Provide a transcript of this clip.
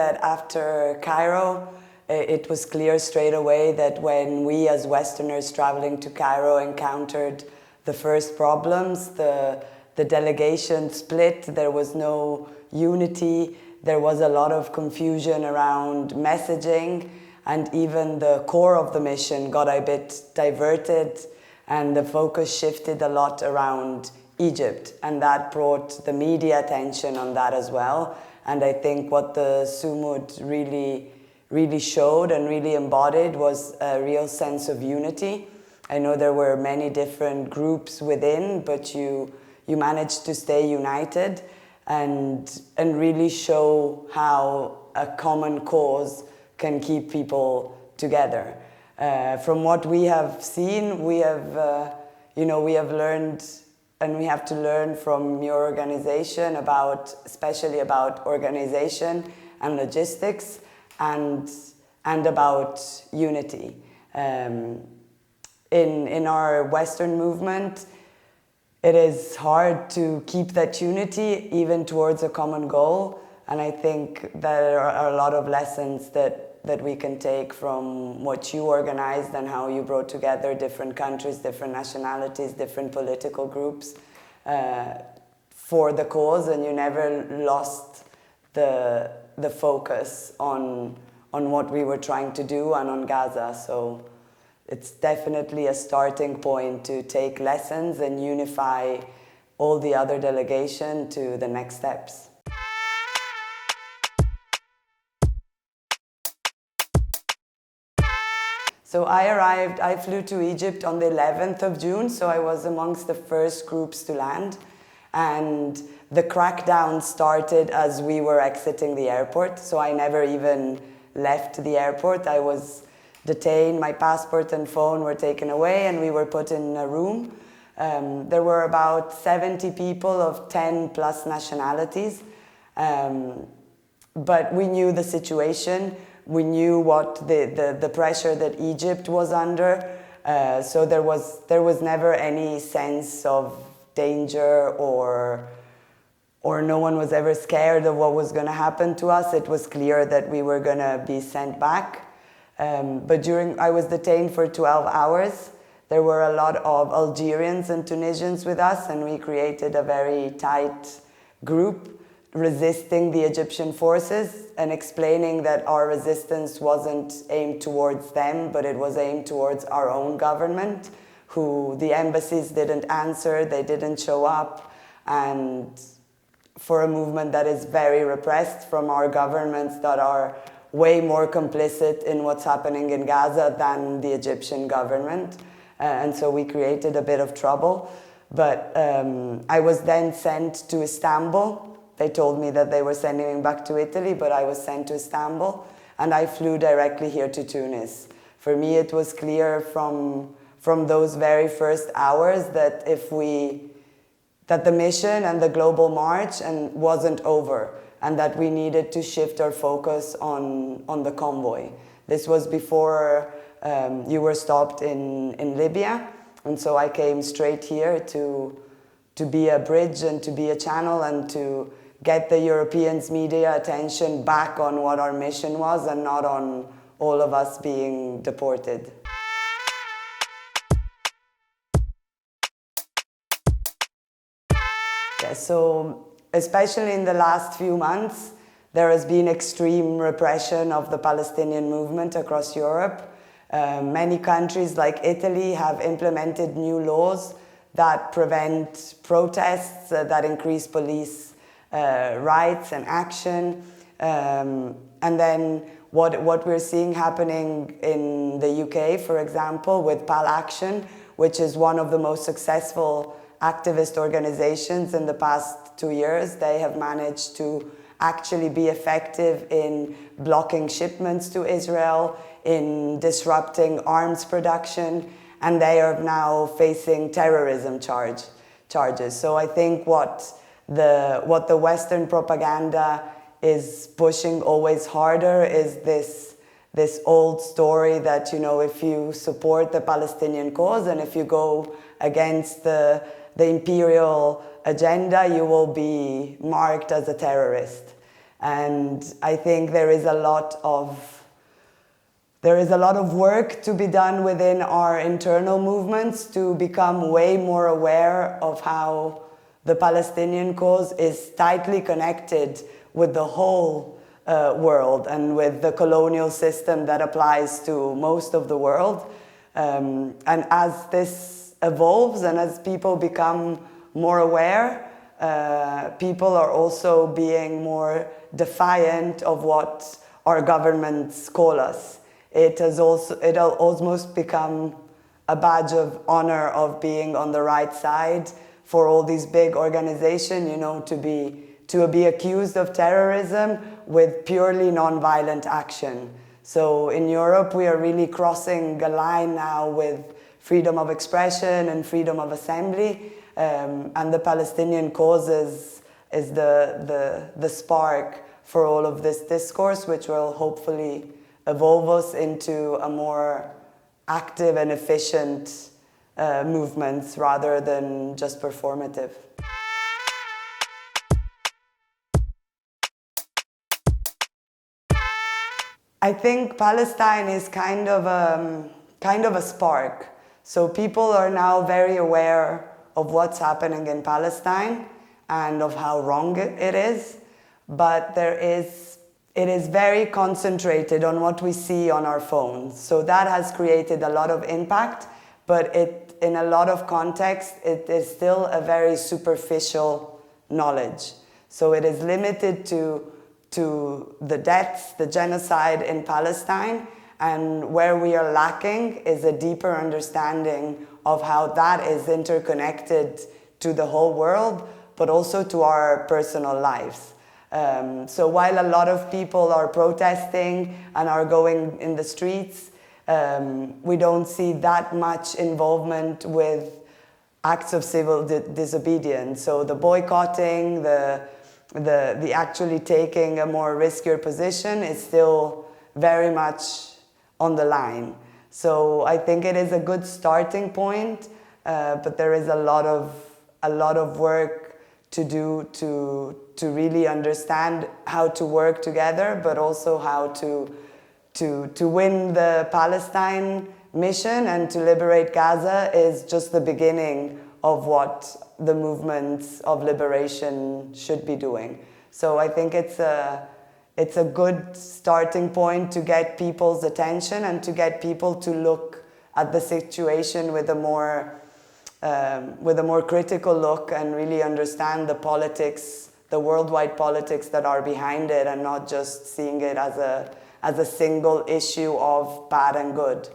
that after Cairo, it was clear straight away that when we as Westerners traveling to Cairo encountered the first problems, the delegation split, there was no unity, there was a lot of confusion around messaging, and even the core of the mission got a bit diverted, and the focus shifted a lot around Egypt, and that brought the media attention on that as well. And I think what the Sumud really showed and really embodied was a real sense of unity. I know there were many different groups within, but you managed to stay united and really show how a common cause can keep people together. From what we have seen, we have learned, and we have to learn from your organization especially about organization and logistics and about unity. In our Western movement, it is hard to keep that unity even towards a common goal, and I think there are a lot of lessons that we can take from what you organized and how you brought together different countries, different nationalities, different political groups for the cause, and you never lost the focus on what we were trying to do and on Gaza. So it's definitely a starting point to take lessons and unify all the other delegation to the next steps. So I flew to Egypt on the 11th of June, so I was amongst the first groups to land. And the crackdown started as we were exiting the airport, so I never even left the airport. I was detained, my passport and phone were taken away, and we were put in a room. There were about 70 people of 10 plus nationalities, but we knew the situation. We knew what the pressure that Egypt was under, so there was never any sense of danger or no one was ever scared of what was going to happen to us. It was clear that we were going to be sent back. But I was detained for 12 hours. There were a lot of Algerians and Tunisians with us, and we created a very tight group resisting the Egyptian forces and explaining that our resistance wasn't aimed towards them, but it was aimed towards our own government, who the embassies didn't answer, they didn't show up, and for a movement that is very repressed from our governments that are way more complicit in what's happening in Gaza than the Egyptian government. And so we created a bit of trouble. But I was then sent to Istanbul. They told me that they were sending me back to Italy, but I was sent to Istanbul, and I flew directly here to Tunis. For me, it was clear from those very first hours that that the mission and the global march wasn't over, and that we needed to shift our focus on the convoy. This was before you were stopped in Libya, and so I came straight here to be a bridge and to be a channel and to get the Europeans' media attention back on what our mission was and not on all of us being deported. Yeah, so especially in the last few months, there has been extreme repression of the Palestinian movement across Europe. Many countries like Italy have implemented new laws that prevent protests, that increase police rights and action. And then what we're seeing happening in the UK, for example, with PAL Action, which is one of the most successful activist organizations in the past 2 years. They have managed to actually be effective in blocking shipments to Israel, in disrupting arms production, and they are now facing terrorism charges. So I think what the Western propaganda is pushing always harder is this old story that, you know, if you support the Palestinian cause and if you go against the imperial agenda, you will be marked as a terrorist. And I think there is a lot of work to be done within our internal movements to become way more aware of how the Palestinian cause is tightly connected with the whole world and with the colonial system that applies to most of the world. And as this evolves and as people become more aware, people are also being more defiant of what our governments call us. It'll almost become a badge of honor of being on the right side for all these big organizations, you know, to be accused of terrorism with purely non-violent action. So in Europe, we are really crossing a line now with freedom of expression and freedom of assembly, and the Palestinian cause is the spark for all of this discourse, which will hopefully evolve us into a more active and efficient movements rather than just performative. I think Palestine is kind of a spark. So people are now very aware of what's happening in Palestine and of how wrong it is, but it is very concentrated on what we see on our phones. So that has created a lot of impact, but in a lot of context, it is still a very superficial knowledge. So it is limited to the deaths, the genocide in Palestine, and where we are lacking is a deeper understanding of how that is interconnected to the whole world, but also to our personal lives. So while a lot of people are protesting and are going in the streets, we don't see that much involvement with acts of civil disobedience. So the boycotting, the actually taking a more riskier position is still very much on the line. So I think it is a good starting point, but there is a lot of work to do to really understand how to work together, but also how to win the Palestine mission and to liberate Gaza is just the beginning of what the movements of liberation should be doing. So I think it's a good starting point to get people's attention and to get people to look at the situation with a more critical look and really understand the politics, the worldwide politics that are behind it, and not just seeing it as a single issue of bad and good.